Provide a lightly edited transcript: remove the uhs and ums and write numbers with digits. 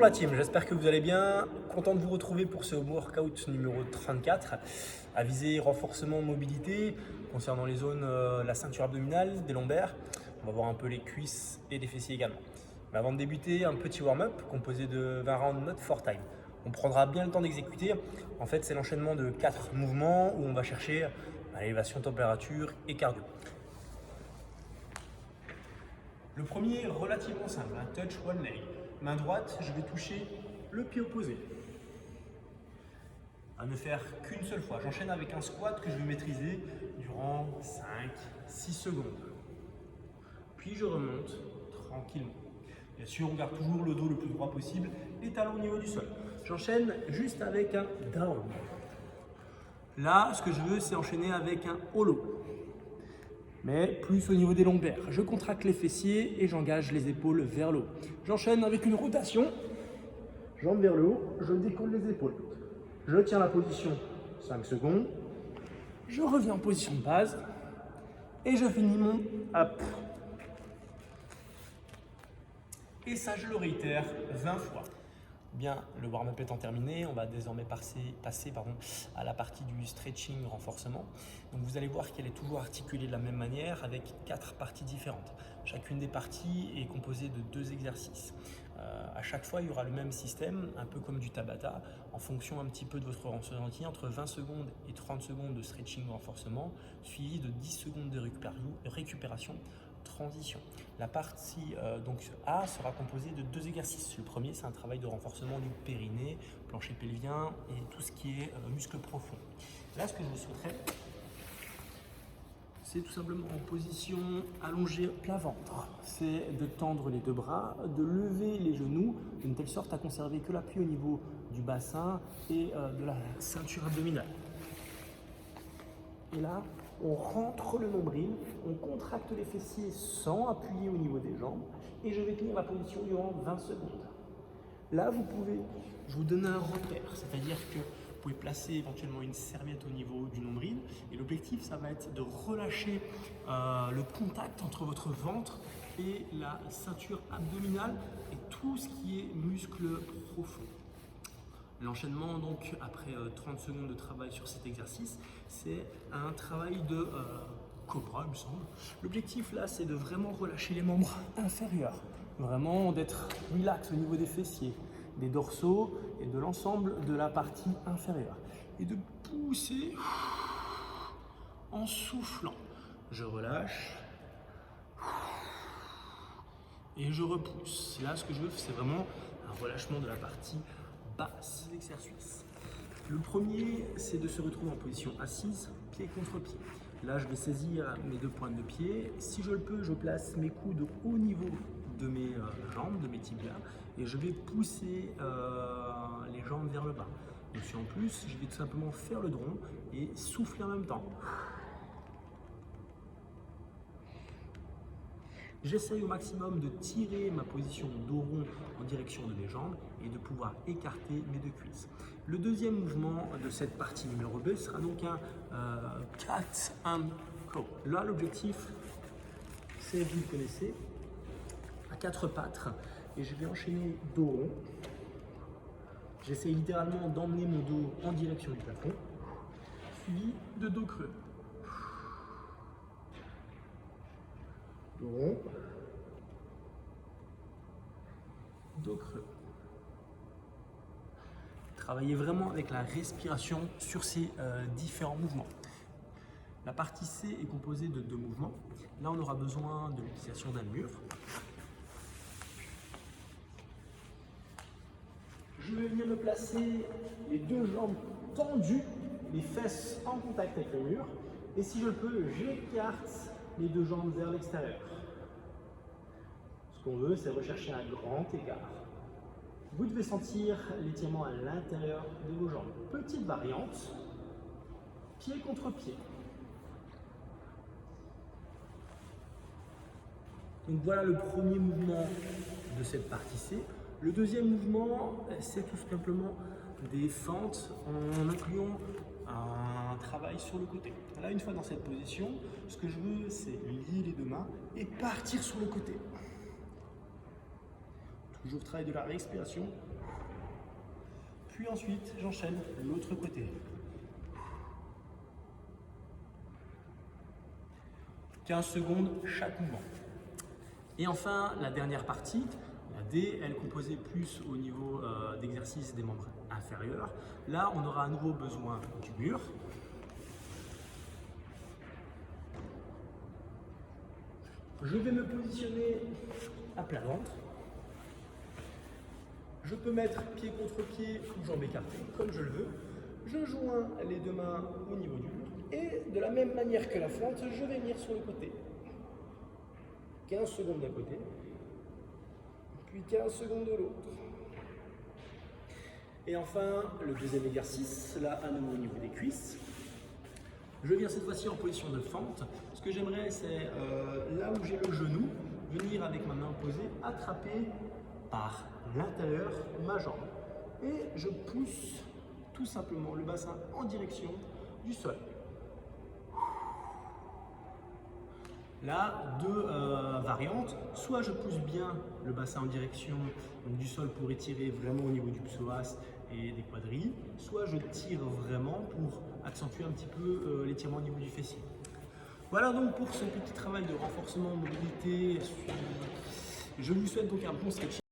la team, j'espère que vous allez bien. Content de vous retrouver pour ce workout numéro 34 à viser renforcement mobilité concernant les zones la ceinture abdominale, des lombaires. On va voir un peu les cuisses et les fessiers également. Mais avant de débuter, un petit warm-up composé de 20 rounds mode for time. On prendra bien le temps d'exécuter. En fait, c'est l'enchaînement de 4 mouvements où on va chercher l'élévation température et cardio. Le premier, relativement simple, un touch one leg. Main droite, je vais toucher le pied opposé. À ne faire qu'une seule fois. J'enchaîne avec un squat que je vais maîtriser durant 5-6 secondes. Puis je remonte tranquillement. Bien sûr, on garde toujours le dos le plus droit possible, les talons au niveau du sol. J'enchaîne juste avec un down. Là, ce que je veux, c'est enchaîner avec un hollow, mais plus au niveau des lombaires. Je contracte les fessiers et j'engage les épaules vers le haut. J'enchaîne avec une rotation, jambes vers le haut, je décolle les épaules. Je tiens la position 5 secondes, je reviens en position de base et je finis mon up. Et ça, je le réitère 20 fois. Bien, le warm-up étant terminé, on va désormais passer à la partie du stretching renforcement. Donc vous allez voir qu'elle est toujours articulée de la même manière avec 4 parties différentes. Chacune des parties est composée de 2 exercices. À chaque fois, il y aura le même système, un peu comme du Tabata, en fonction un petit peu de votre ressenti, entre 20 secondes et 30 secondes de stretching renforcement, suivi de 10 secondes de récupération transition. La partie donc A sera composée de 2 exercices. Le premier, c'est un travail de renforcement du périnée, plancher pelvien et tout ce qui est muscles profonds. Là, ce que je vous souhaiterais, c'est tout simplement en position allongée plat ventre. C'est de tendre les 2 bras, de lever les genoux de telle sorte à conserver que l'appui au niveau du bassin et de la ceinture abdominale. Et là, on rentre le nombril, on contracte les fessiers sans appuyer au niveau des jambes et je vais tenir la position durant 20 secondes. Là, je vous donne un repère, c'est-à-dire que vous pouvez placer éventuellement une serviette au niveau du nombril et l'objectif, ça va être de relâcher le contact entre votre ventre et la ceinture abdominale et tout ce qui est muscle profond. L'enchaînement, donc, après 30 secondes de travail sur cet exercice, c'est un travail de cobra, il me semble. L'objectif, là, c'est de vraiment relâcher les membres inférieurs. Vraiment d'être relax au niveau des fessiers, des dorsaux et de l'ensemble de la partie inférieure. Et de pousser en soufflant. Je relâche. Et je repousse. Là, ce que je veux, c'est vraiment un relâchement de la partie basse exercice. Le premier, c'est de se retrouver en position assise, pied contre pied. Là, je vais saisir mes 2 pointes de pied. Si je le peux, je place mes coudes au niveau de mes jambes, de mes tibias, et je vais pousser les jambes vers le bas. Et puis en plus, je vais tout simplement faire le dron et souffler en même temps. J'essaye au maximum de tirer ma position dos rond en direction de mes jambes et de pouvoir écarter mes 2 cuisses. Le deuxième mouvement de cette partie numéro 2 sera donc un cat and claw. Là, l'objectif, c'est, vous le connaissez, à 4 pattes et je vais enchaîner dos rond. J'essaye littéralement d'emmener mon dos en direction du plafond, suivi de dos creux. Dos rond, dos creux. Travaillez vraiment avec la respiration sur ces différents mouvements. La partie C est composée de 2 mouvements. Là, on aura besoin de l'utilisation d'un mur. Je vais venir me placer les 2 jambes tendues, les fesses en contact avec le mur. Et si je le peux, j'écarte les 2 jambes vers l'extérieur. Ce qu'on veut, c'est rechercher un grand écart. Vous devez sentir l'étirement à l'intérieur de vos jambes. Petite variante, pied contre pied. Donc voilà le premier mouvement de cette partie C. Le deuxième mouvement, c'est tout simplement des fentes en incluant un travail sur le côté. Là, une fois dans cette position, ce que je veux, c'est lier les 2 mains et partir sur le côté. Toujours travail de la respiration Puis ensuite, j'enchaîne l'autre côté. 15 secondes chaque mouvement. Et enfin, la dernière partie, la D, elle est composée plus au niveau d'exercice des membres inférieurs. Là, on aura à nouveau besoin du mur. Je vais me positionner à plat ventre. Je peux mettre pied contre pied ou jambes écartées, comme je le veux. Je joins les deux mains au niveau du mur. Et de la même manière que la fente, je vais venir sur le côté. 15 secondes d'un côté, puis 15 secondes de l'autre. Et enfin, le deuxième exercice, là à nouveau au niveau des cuisses. Je viens cette fois-ci en position de fente. Ce que j'aimerais, c'est là où j'ai le genou, venir avec ma main posée, attraper par l'intérieur ma jambe. Et je pousse tout simplement le bassin en direction du sol. Là, deux variantes. Soit je pousse bien le bassin en direction du sol pour étirer vraiment au niveau du psoas et des quadrilles, soit je tire vraiment pour accentuer un petit peu l'étirement au niveau du fessier. Voilà donc pour ce petit travail de renforcement de mobilité. Je vous souhaite donc un bon stretching.